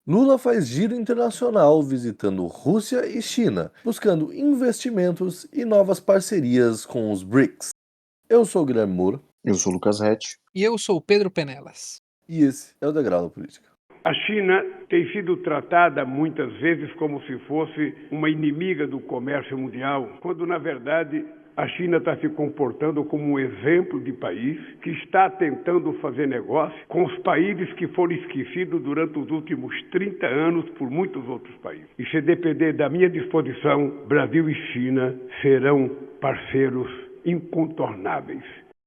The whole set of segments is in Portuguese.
Lula faz giro internacional visitando Rússia e China, buscando investimentos e novas parcerias com os BRICS. Eu sou o Guilherme Moura Eu sou o Lucas Retti. E eu sou o Pedro Penelas. e esse é o Degrau da Política. A China tem sido tratada muitas vezes como se fosse uma inimiga do comércio mundial, quando na verdade a China está se comportando como um exemplo de país que está tentando fazer negócio com os países que foram esquecidos durante os últimos 30 anos por muitos outros países. E se depender da minha disposição, Brasil e China serão parceiros incontornáveis.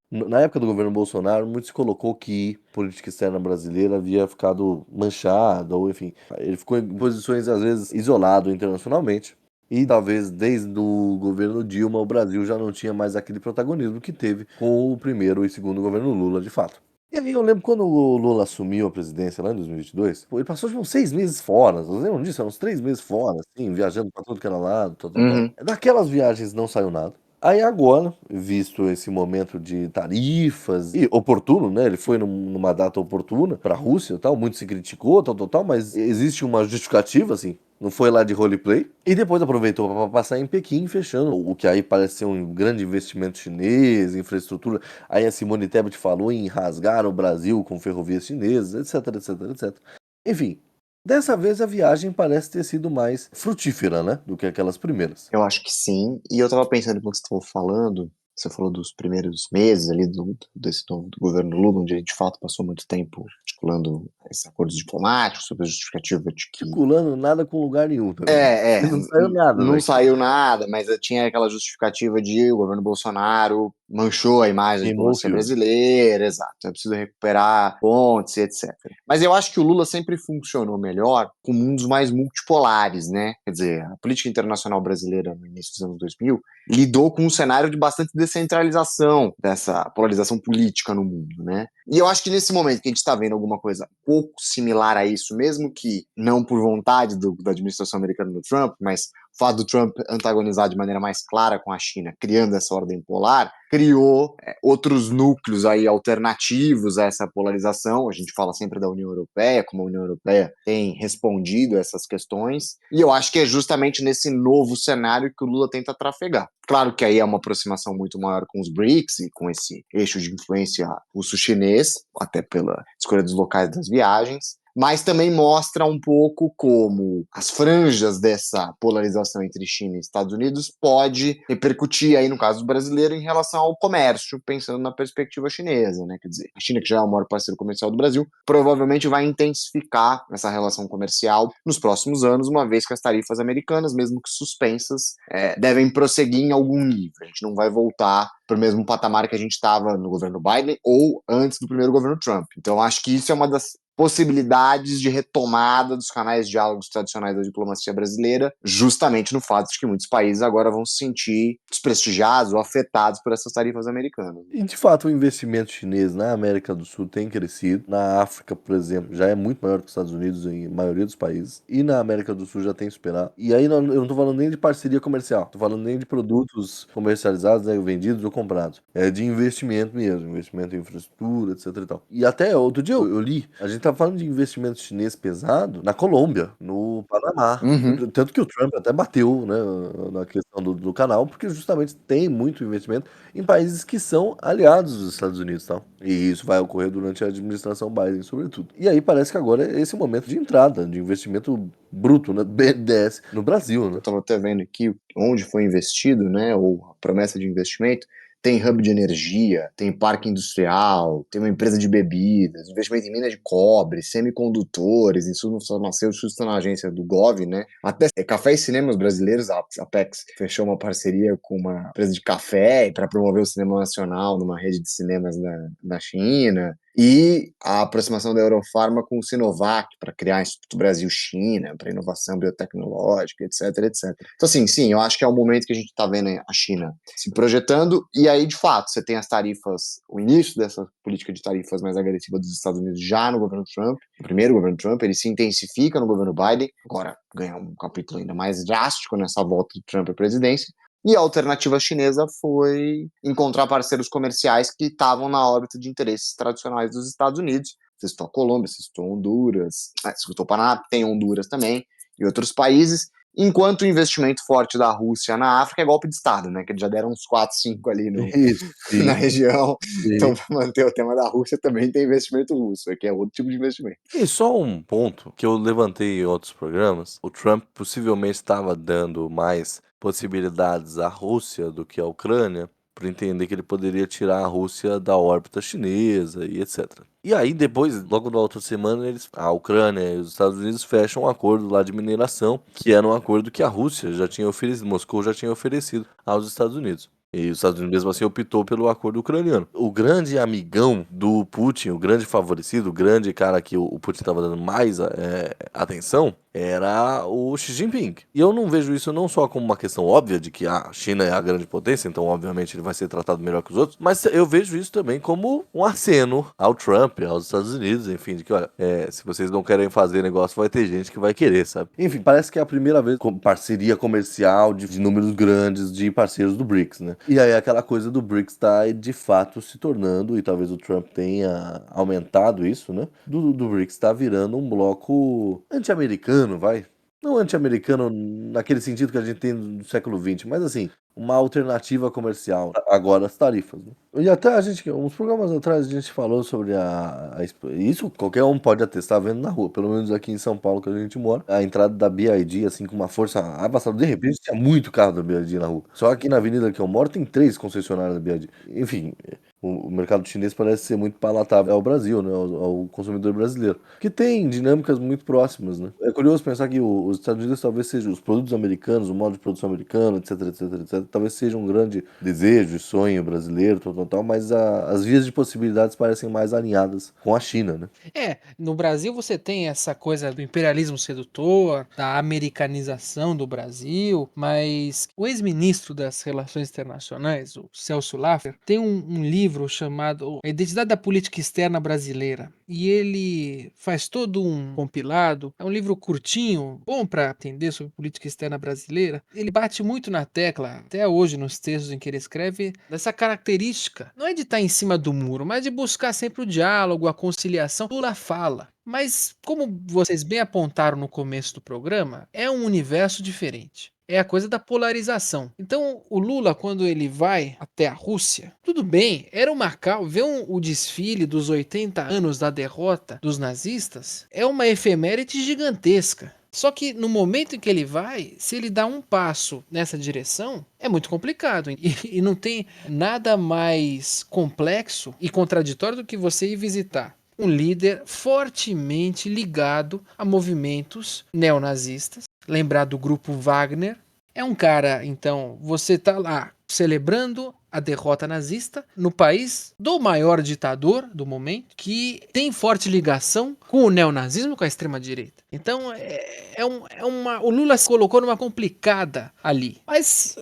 Na época do governo Bolsonaro, muito se colocou que a política externa brasileira havia ficado manchada, ou enfim, ele ficou em posições às vezes isolado internacionalmente. E talvez desde o governo Dilma o Brasil já não tinha mais aquele protagonismo que teve com o primeiro e segundo governo Lula, de fato. E aí eu lembro quando o Lula assumiu a presidência lá em 2022, ele passou tipo, uns 6 meses fora, vocês lembram disso? Eram uns 3 meses fora, assim, viajando pra tudo que era lado, tal. Daquelas viagens não saiu nada. Aí agora, visto esse momento de tarifas, e oportuno, né? Ele foi numa data oportuna para a Rússia e tal, muito se criticou, tal, mas existe uma justificativa, assim. Não foi lá de roleplay. E depois aproveitou para passar em Pequim, fechando o que aí parece ser um grande investimento chinês, infraestrutura. Aí a Simone Tebet falou em rasgar o Brasil com ferrovias chinesas, etc. Enfim, dessa vez a viagem parece ter sido mais frutífera, né? Do que aquelas primeiras. Eu acho que sim. E eu tava pensando enquanto você estava falando, você falou dos primeiros meses ali desse novo do governo Lula, onde ele de fato passou muito tempo articulando esses acordos diplomáticos, sob a justificativa de que Circulando nada com lugar nenhum também. É, E não saiu nada não daqui. saiu nada, mas tinha aquela justificativa de o governo Bolsonaro manchou a imagem da Queimou o diplomacia filme. brasileira, exato, é preciso recuperar pontes, etc. Mas eu acho que o Lula sempre funcionou melhor com mundos mais multipolares, né? Quer dizer, a política internacional brasileira no início dos anos 2000 lidou com um cenário de bastante descentralização dessa polarização política no mundo, né? E eu acho que nesse momento que a gente está vendo alguma coisa pouco similar a isso, mesmo que não por vontade da administração americana do Trump, mas o fato do Trump antagonizar de maneira mais clara com a China, criando essa ordem polar, criou outros núcleos aí alternativos a essa polarização. A gente fala sempre da União Europeia, como a União Europeia tem respondido a essas questões, e eu acho que é justamente nesse novo cenário que o Lula tenta trafegar. Claro que aí é uma aproximação muito maior com os BRICS e com esse eixo de influência russo-chinês, até pela escolha dos locais das viagens, mas também mostra um pouco como as franjas dessa polarização entre China e Estados Unidos pode repercutir aí no caso brasileiro em relação ao comércio, pensando na perspectiva chinesa, né? Quer dizer, a China, que já é o maior parceiro comercial do Brasil, provavelmente vai intensificar essa relação comercial nos próximos anos, uma vez que as tarifas americanas, mesmo que suspensas, devem prosseguir em algum nível. A gente não vai voltar para o mesmo patamar que a gente estava no governo Biden ou antes do primeiro governo Trump. Então, acho que isso é uma das possibilidades de retomada dos canais de diálogos tradicionais da diplomacia brasileira, justamente no fato de que muitos países agora vão se sentir desprestigiados ou afetados por essas tarifas americanas. E de fato o investimento chinês na América do Sul tem crescido. Na África, por exemplo, já é muito maior que os Estados Unidos em maioria dos países. E na América do Sul já tem superado. E aí eu não tô falando nem de parceria comercial, tô falando nem de produtos comercializados, né, vendidos ou comprados. É de investimento mesmo, investimento em infraestrutura, etc e tal. E até outro dia eu li, a gente tá falando de investimento chinês pesado na Colômbia, no Panamá. Tanto que o Trump até bateu, né, na questão do canal, porque justamente tem muito investimento em países que são aliados dos Estados Unidos, tá? E isso vai ocorrer durante a administração Biden, sobretudo. E aí parece que agora é esse momento de entrada, de investimento bruto, né, BNDES, no Brasil, Eu né? estava até vendo aqui onde foi investido, né, ou a promessa de investimento. Tem hub de energia, tem parque industrial, tem uma empresa de bebidas, investimento em mina de cobre, semicondutores, insumos farmacêuticos, está na agência do Gov, né? Até Café e Cinemas Brasileiros, a Apex, fechou uma parceria com uma empresa de café para promover o cinema nacional numa rede de cinemas na China. E a aproximação da Eurofarma com o Sinovac para criar Instituto Brasil-China, para inovação biotecnológica, etc. Então, assim, sim, eu acho que é o momento que a gente está vendo a China se projetando, e aí, de fato, você tem as tarifas, o início dessa política de tarifas mais agressiva dos Estados Unidos já no governo Trump, no primeiro governo Trump, ele se intensifica no governo Biden, agora ganha um capítulo ainda mais drástico nessa volta do Trump à presidência. E a alternativa chinesa foi encontrar parceiros comerciais que estavam na órbita de interesses tradicionais dos Estados Unidos, Você citou a Colômbia, você citou Honduras, você citou o Panamá, tem Honduras também, e outros países, enquanto o investimento forte da Rússia na África é golpe de Estado, né? Que eles já deram uns 4, 5 ali Isso, na sim, região. Então, sim. para manter o tema da Rússia, também tem investimento russo, que é outro tipo de investimento. E só um ponto que eu levantei em outros programas, o Trump possivelmente estava dando mais possibilidades à Rússia do que à Ucrânia, por entender que ele poderia tirar a Rússia da órbita chinesa e etc. E aí depois, logo na outra semana, a Ucrânia e os Estados Unidos fecham um acordo lá de mineração, que era um acordo que a Rússia já tinha oferecido, Moscou já tinha oferecido aos Estados Unidos. E os Estados Unidos, mesmo assim, optou pelo acordo ucraniano. O grande amigão do Putin, o grande favorecido, o grande cara que o Putin estava dando mais atenção, era o Xi Jinping. E eu não vejo isso não só como uma questão óbvia de que a China é a grande potência, então obviamente ele vai ser tratado melhor que os outros, mas eu vejo isso também como um aceno ao Trump, aos Estados Unidos, enfim, de que, olha, se vocês não querem fazer negócio, vai ter gente que vai querer, sabe? Enfim, parece que é a primeira vez com parceria comercial de números grandes de parceiros do BRICS, né? E aí aquela coisa do BRICS tá de fato se tornando, e talvez o Trump tenha aumentado isso, né? Do BRICS tá virando um bloco anti-americano, vai? Não anti-americano naquele sentido que a gente tem no século XX, mas assim, uma alternativa comercial. Agora as tarifas, né? E até a gente, uns programas atrás, a gente falou sobre isso qualquer um pode atestar vendo na rua, pelo menos aqui em São Paulo que a gente mora, a entrada da BYD, assim, com uma força avassaladora. De repente tinha muito carro da BYD na rua. Só aqui na avenida que eu moro tem 3 concessionárias da BYD. Enfim, o mercado chinês parece ser muito palatável ao Brasil, né, ao consumidor brasileiro, que tem dinâmicas muito próximas, né? É curioso pensar que os Estados Unidos talvez sejam os produtos americanos, o modo de produção americano, etc, etc, etc, talvez seja um grande desejo e sonho brasileiro, tal, mas as vias de possibilidades parecem mais alinhadas com a China, né? No Brasil você tem essa coisa do imperialismo sedutor, da americanização do Brasil, mas o ex-ministro das Relações Internacionais, o Celso Laffer, tem um livro chamado A Identidade da Política Externa Brasileira, e ele faz todo um compilado, é um livro curtinho, bom para entender sobre política externa brasileira. Ele bate muito na tecla, até hoje nos textos em que ele escreve, dessa característica, não é de estar em cima do muro, mas de buscar sempre o diálogo, a conciliação. Lula fala. Mas, como vocês bem apontaram no começo do programa, é um universo diferente. É a coisa da polarização. Então, o Lula, quando ele vai até a Rússia, tudo bem, era uma Macau, ver o desfile dos 80 anos da derrota dos nazistas, é uma efeméride gigantesca. Só que no momento em que ele vai, se ele dá um passo nessa direção, é muito complicado. E não tem nada mais complexo e contraditório do que você ir visitar um líder fortemente ligado a movimentos neonazistas. Lembrar do grupo Wagner. É um cara, então, você tá lá celebrando a derrota nazista no país do maior ditador do momento, que tem forte ligação com o neonazismo, com a extrema-direita. Então, o Lula se colocou numa complicada ali. Mas,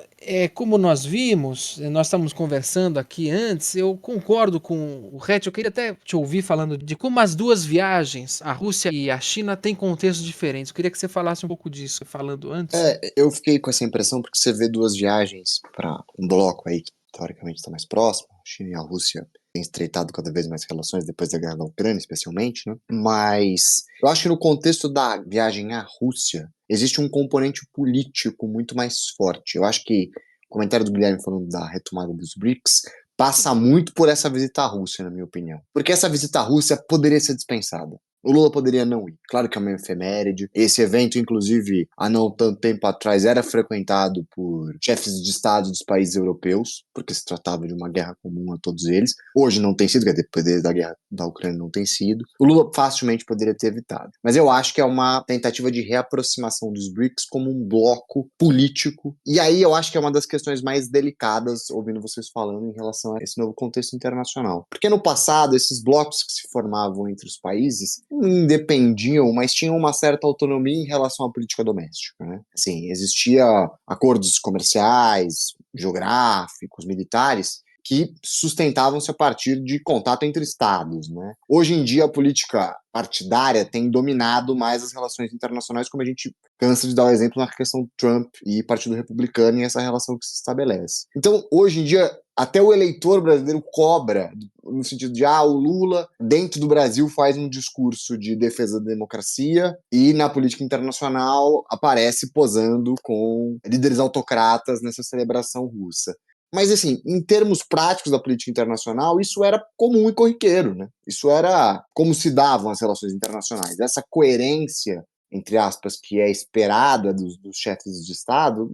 como nós vimos, nós estamos conversando aqui antes, eu concordo com o Rett, eu queria até te ouvir falando de como as duas viagens, a Rússia e a China, têm contextos diferentes. Eu queria que você falasse um pouco disso, falando antes. Eu fiquei com essa impressão porque você vê duas viagens para um bloco aí que teoricamente está mais próximo, a China e a Rússia têm estreitado cada vez mais relações depois da guerra da Ucrânia, especialmente, né? Mas eu acho que no contexto da viagem à Rússia existe um componente político muito mais forte. Eu acho que o comentário do Guilherme falando da retomada dos BRICS passa muito por essa visita à Rússia, na minha opinião. Porque essa visita à Rússia poderia ser dispensada. O Lula poderia não ir. Claro que é uma efeméride. Esse evento, inclusive, há não tanto tempo atrás, era frequentado por chefes de Estado dos países europeus, porque se tratava de uma guerra comum a todos eles. Hoje não tem sido, quer dizer, depois da guerra da Ucrânia não tem sido. O Lula facilmente poderia ter evitado. Mas eu acho que é uma tentativa de reaproximação dos BRICS como um bloco político. E aí eu acho que é uma das questões mais delicadas, ouvindo vocês falando, em relação a esse novo contexto internacional. Porque no passado, esses blocos que se formavam entre os países independiam, mas tinham uma certa autonomia em relação à política doméstica, né? Assim, existia acordos comerciais, geográficos, militares, que sustentavam-se a partir de contato entre estados, né? Hoje em dia, a política partidária tem dominado mais as relações internacionais, como a gente cansa de dar o exemplo na questão Trump e Partido Republicano e essa relação que se estabelece. Então, hoje em dia, até o eleitor brasileiro cobra, no sentido de, o Lula, dentro do Brasil, faz um discurso de defesa da democracia e na política internacional aparece posando com líderes autocratas nessa celebração russa. Mas, assim, em termos práticos da política internacional, isso era comum e corriqueiro, né? Isso era como se davam as relações internacionais. Essa coerência, entre aspas, que é esperada dos chefes de Estado,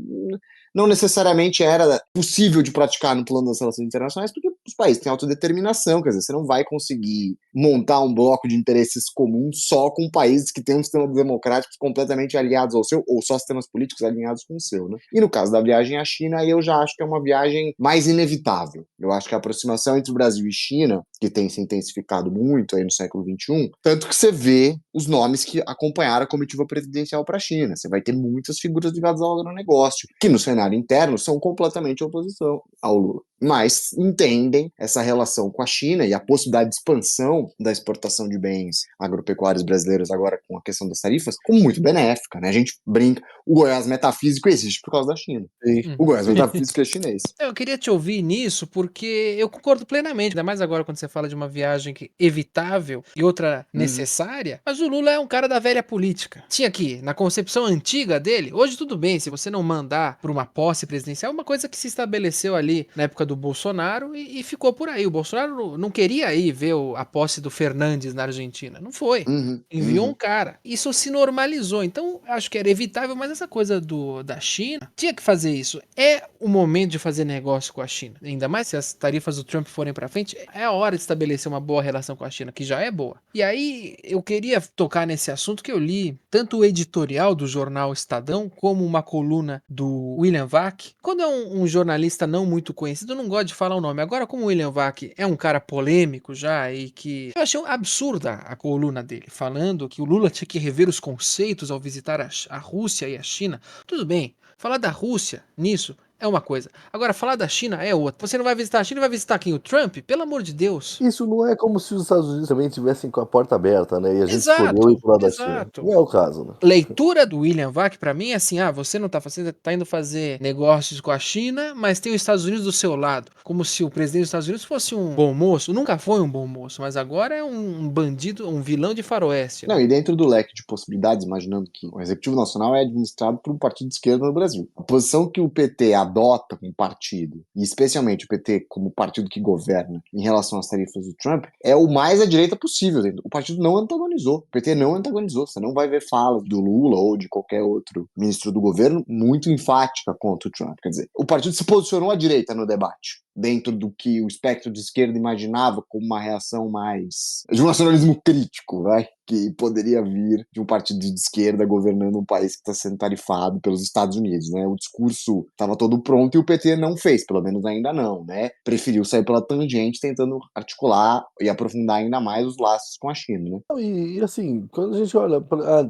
não necessariamente era possível de praticar no plano das relações internacionais, porque os países têm autodeterminação, quer dizer, você não vai conseguir montar um bloco de interesses comuns só com países que têm um sistema democrático completamente aliados ao seu, ou só sistemas políticos alinhados com o seu, né? E no caso da viagem à China, eu já acho que é uma viagem mais inevitável. Eu acho que a aproximação entre o Brasil e China, que tem se intensificado muito aí no século XXI, tanto que você vê os nomes que acompanharam a comitiva presidencial para a China. Você vai ter muitas figuras ligadas ao agronegócio, que no cenário interno são completamente oposição ao Lula, mas entendem essa relação com a China e a possibilidade de expansão da exportação de bens agropecuários brasileiros agora com a questão das tarifas como muito benéfica, né? A gente brinca, o Goiás metafísico existe por causa da China. Sim. O Goiás metafísico é chinês. Eu queria te ouvir nisso porque eu concordo plenamente, ainda mais agora quando você fala de uma viagem evitável e outra necessária, mas o Lula é um cara da velha política. Tinha que, na concepção antiga dele, hoje tudo bem, se você não mandar para uma posse presidencial, é uma coisa que se estabeleceu ali na época do Bolsonaro e ficou por aí. O Bolsonaro não queria ir ver a posse do Fernandes na Argentina, não foi. Enviou um cara. Isso se normalizou. Então, acho que era evitável, mas essa coisa da China, tinha que fazer isso. É o momento de fazer negócio com a China. Ainda mais se as tarifas do Trump forem para frente, é a hora de estabelecer uma boa relação com a China, que já é boa. E aí, eu queria tocar nesse assunto que eu li tanto o editorial do jornal Estadão, como uma coluna do William Vac. Quando é um jornalista não muito conhecido, eu não gosto de falar o nome. Agora, como o William Vac é um cara polêmico já e que... Eu achei absurda a coluna dele, falando que o Lula tinha que rever os conceitos ao visitar a Rússia e a China. Tudo bem, falar da Rússia nisso é uma coisa. Agora, falar da China é outra. Você não vai visitar a China, vai visitar quem? O Trump? Pelo amor de Deus. Isso não é como se os Estados Unidos também tivessem com a porta aberta, né? E a gente Exato, escolheu ir pro lado da China. exato. Não é o caso, né? Leitura do William Vac pra mim é assim, você não tá fazendo, tá indo fazer negócios com a China, mas tem os Estados Unidos do seu lado, como se o presidente dos Estados Unidos fosse um bom moço. Nunca foi um bom moço, mas agora é um bandido, um vilão de faroeste. Não, e dentro do leque de possibilidades, imaginando que o Executivo Nacional é administrado por um partido de esquerda no Brasil. A posição que o PT adota como partido, e especialmente o PT como partido que governa em relação às tarifas do Trump, é o mais à direita possível. O partido não antagonizou. O PT não antagonizou. Você não vai ver falas do Lula ou de qualquer outro ministro do governo muito enfática contra o Trump. Quer dizer, o partido se posicionou à direita no debate, dentro do que o espectro de esquerda imaginava como uma reação mais de um nacionalismo crítico, vai? Que poderia vir de um partido de esquerda governando um país que está sendo tarifado pelos Estados Unidos, né? O discurso estava todo pronto e o PT não fez, pelo menos ainda não, né? Preferiu sair pela tangente, tentando articular e aprofundar ainda mais os laços com a China, né? Não, e assim, quando a gente olha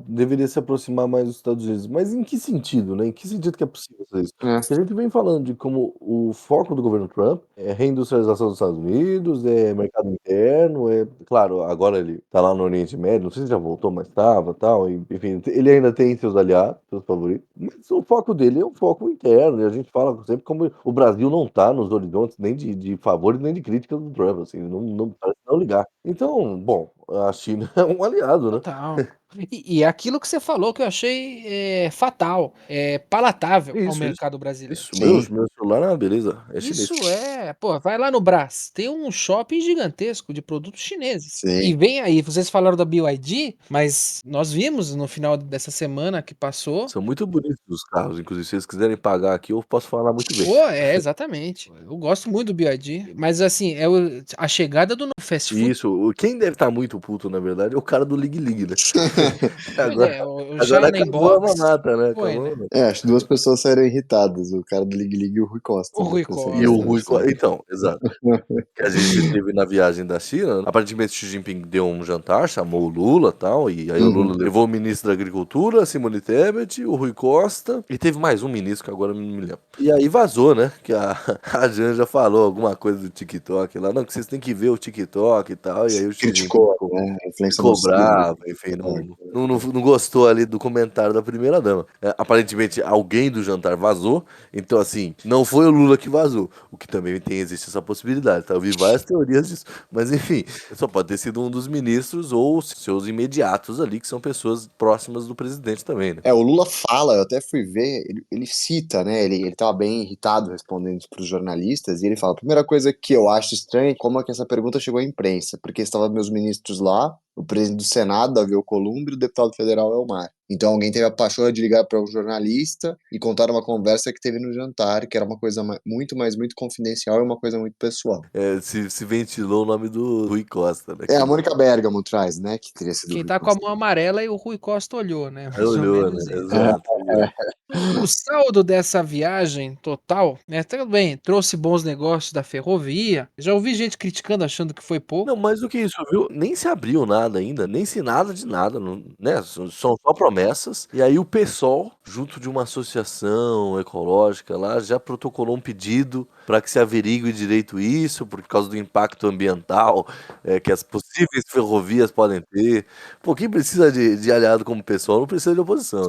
deveria se aproximar mais dos Estados Unidos, mas em que sentido, né? Em que sentido que é possível fazer isso? Porque a gente vem falando de como o foco do governo Trump é reindustrialização dos Estados Unidos, é mercado interno, claro, agora ele tá lá no Oriente Médio, não sei se já voltou, mas estava, tal, enfim, ele ainda tem seus aliados, seus favoritos, mas o foco dele é um foco interno, e a gente fala sempre como o Brasil não tá nos horizontes nem de favores nem de críticas do Trump, assim, não parece não ligar. Então, bom, a China é um aliado, né? Total. E aquilo que você falou que eu achei fatal, palatável ao Isso. mercado brasileiro. Isso, meu celular, beleza, é chinês. Isso pô, vai lá no Brás, tem um shopping gigantesco de produtos chineses. Sim. E vem aí, vocês falaram da BYD, mas nós vimos no final dessa semana que passou. São muito bonitos os carros, inclusive, se eles quiserem pagar aqui, eu posso falar muito bem. Pô, exatamente. Eu gosto muito do BYD, mas assim, a chegada do fast food. Isso, quem deve estar muito puto, na verdade, é o cara do Lig Lig, né? O Agora China acabou a Box mamata, né? foi, Acabou a né? mamata. Acho que duas pessoas saíram irritadas, o cara do Lig Lig e o Rui Costa. O Rui né? Costa. E o Rui Bastante, né? então, exato. Que a gente teve na viagem da China, aparentemente Xi Jinping deu um jantar, chamou o Lula e tal, e aí o Lula levou o ministro da Agricultura, a Simone Tebet, o Rui Costa, e teve mais um ministro que agora eu não me lembro. E aí vazou, né, que a Janja falou alguma coisa do TikTok lá, não, que vocês têm que ver o TikTok e tal, e aí o Xi Jinping Criticou né? A influência ficou nociva. bravo, enfim, não gostou ali do comentário da primeira-dama. Aparentemente, alguém do jantar vazou, então, assim, não foi o Lula que vazou, o que também existe essa possibilidade, tá? Eu vi várias teorias disso, mas, enfim, só pode ter sido um dos ministros ou seus imediatos ali, que são pessoas próximas do presidente também, né? O Lula fala, eu até fui ver, ele cita, né? Ele tava bem irritado respondendo para os jornalistas, e ele fala: a primeira coisa que eu acho estranha é como é que essa pergunta chegou à imprensa, porque estavam meus ministros lá, o presidente do Senado, Davi Alcolumbre, e o deputado federal Elmar. Então alguém teve a pachorra de ligar para um jornalista e contar uma conversa que teve no jantar, que era uma coisa muito, mas muito confidencial e uma coisa muito pessoal. Se ventilou o nome do Rui Costa, né? A Mônica Bergamo traz, né? Que teria sido o Quem Rui tá com a Costa. mão amarela e o Rui Costa olhou, né? Aí Mais ou olhou, né? menos isso. Exato. O saldo dessa viagem total, né? Tudo bem, trouxe bons negócios da ferrovia. Já ouvi gente criticando, achando que foi pouco. Não, mais do que isso, viu? Nem se abriu nada ainda, nem se nada de nada, né? São só promessas. E aí o PSOL, junto de uma associação ecológica lá, já protocolou um pedido para que se averigue direito isso, por causa do impacto ambiental que as possíveis ferrovias podem ter. Pô, quem precisa de aliado como o PSOL não precisa de oposição.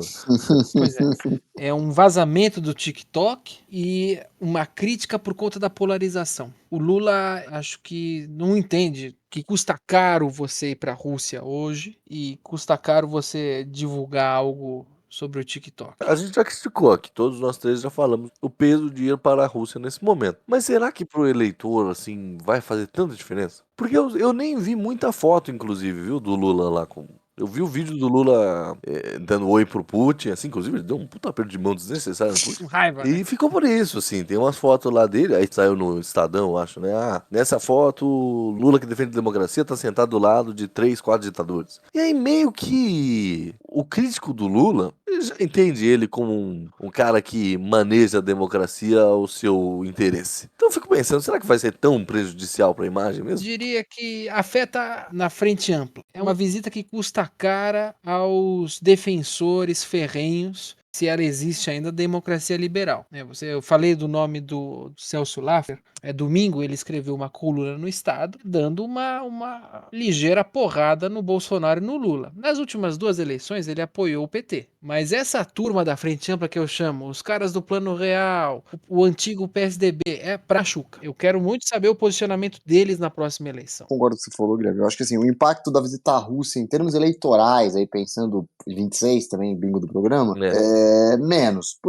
Pois é. É um vazamento do TikTok e uma crítica por conta da polarização. O Lula, acho que não entende que custa caro você ir para a Rússia hoje e custa caro você divulgar algo sobre o TikTok. A gente já criticou aqui, todos nós três já falamos o peso do dinheiro para a Rússia nesse momento. Mas será que pro eleitor, assim, vai fazer tanta diferença? Porque eu nem vi muita foto, inclusive, viu, do Lula lá com. Eu vi o vídeo do Lula dando oi pro Putin, assim, inclusive ele deu um puta aperto de mão desnecessário no Putin. Com raiva, né? E ficou por isso, assim, tem umas fotos lá dele, aí saiu no Estadão, acho, né? Ah, nessa foto, o Lula que defende a democracia tá sentado do lado de 3, 4 ditadores. E aí meio que o crítico do Lula, ele já entende ele como um cara que maneja a democracia ao seu interesse. Então eu fico pensando, será que vai ser tão prejudicial pra imagem mesmo? Diria que afeta na frente ampla. É uma visita que custa cara aos defensores ferrenhos, se ela existe ainda, da democracia liberal. Eu falei do nome do Celso Laffer. Domingo ele escreveu uma coluna no Estado, dando uma ligeira porrada no Bolsonaro e no Lula. Nas últimas 2 eleições ele apoiou o PT. Mas essa turma da frente ampla que eu chamo, os caras do Plano Real, o antigo PSDB, é pra chuca. Eu quero muito saber o posicionamento deles na próxima eleição. Concordo com o que você falou, Guilherme. Eu acho que assim, o impacto da visita à Rússia em termos eleitorais, aí pensando em 26 também, bingo do programa, é menos.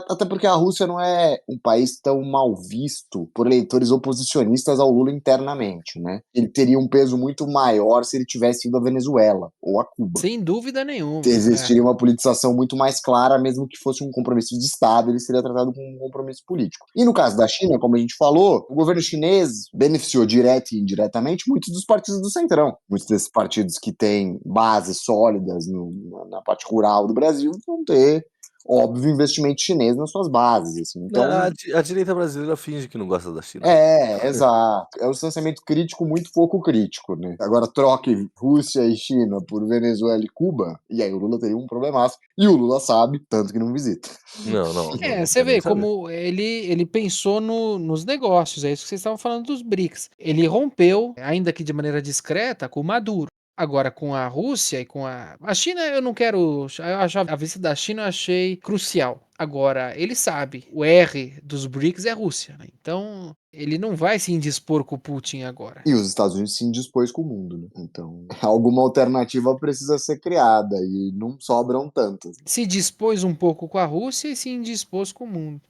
Até porque a Rússia não é um país tão mal visto por eleitores oposicionistas ao Lula internamente, né? Ele teria um peso muito maior se ele tivesse ido à Venezuela ou a Cuba. Sem dúvida nenhuma. Existiria uma politização muito mais clara, mesmo que fosse um compromisso de Estado, ele seria tratado como um compromisso político. E no caso da China, como a gente falou, o governo chinês beneficiou direta e indiretamente muitos dos partidos do Centrão. Muitos desses partidos que têm bases sólidas na parte rural do Brasil vão ter, óbvio, investimento chinês nas suas bases. Assim. Então, A direita brasileira finge que não gosta da China. exato. É um distanciamento crítico muito pouco crítico, né? Agora troque Rússia e China por Venezuela e Cuba, e aí o Lula teria um problemaço. E o Lula sabe, tanto que não visita. Não Você quero nem vê saber. como ele pensou nos negócios, é isso que vocês estavam falando dos BRICS. Ele rompeu, ainda que de maneira discreta, com o Maduro. Agora, com a Rússia e com a China, eu não quero. A visita da China eu achei crucial. Agora, ele sabe, o R dos BRICS é Rússia, né? Então, ele não vai se indispor com o Putin agora. E os Estados Unidos se indispôs com o mundo, né? Então, alguma alternativa precisa ser criada, e não sobram tantas. Se dispôs um pouco com a Rússia e se indispôs com o mundo.